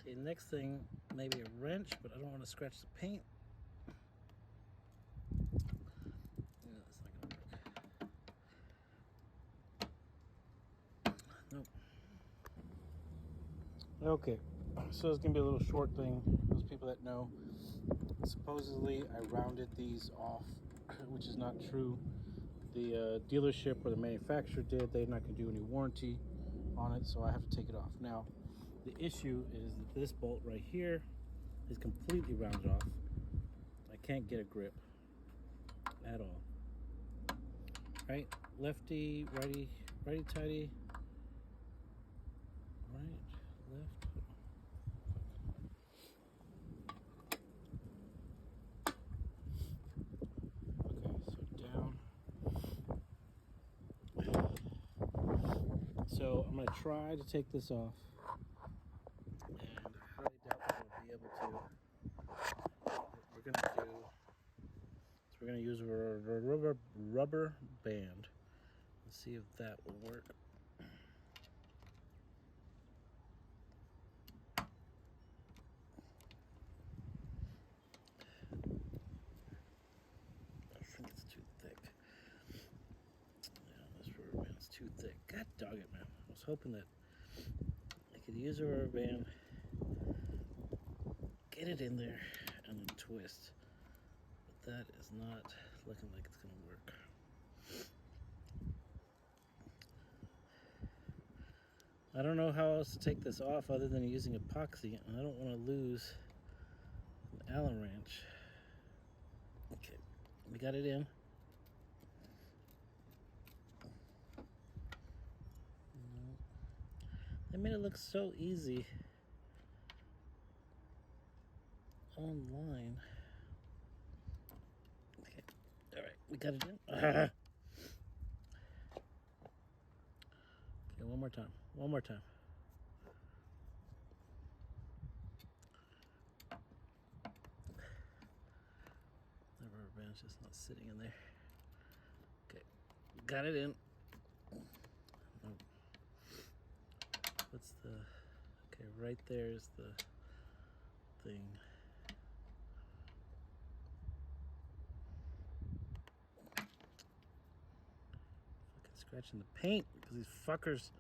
Okay, next thing, maybe a wrench, but I don't want to scratch the paint. No, that's not gonna work. Nope. Okay, so it's gonna be a little short thing. Those people that know, supposedly I rounded these off, which is not true. The dealership or the manufacturer did. They're not gonna do any warranty on it, so I have to take it off. Now, the issue is that this bolt right here is completely rounded off. I can't get a grip at all. Right? Lefty, righty, righty tighty. Right, left. Okay, so down. So I'm gonna try to take this off, and I highly doubt that I'll be able to. What we're gonna do is we're gonna use a rubber band. Let's see if that will work. I think it's too thick. Yeah, this rubber band's too thick. God dog it, man. I was hoping that I could use a rubber band, get it in there, and then twist. But that is not looking like it's gonna work. I don't know how else to take this off other than using epoxy, and I don't want to lose an Allen wrench. Okay, we got it in. No. They made it look so easy online. Okay, all right, we got it in. Okay, one more time. One more time. The rubber band's just not sitting in there. Okay, got it in. Nope. What's the... Okay, right there is the thing. Fucking scratching the paint because these fuckers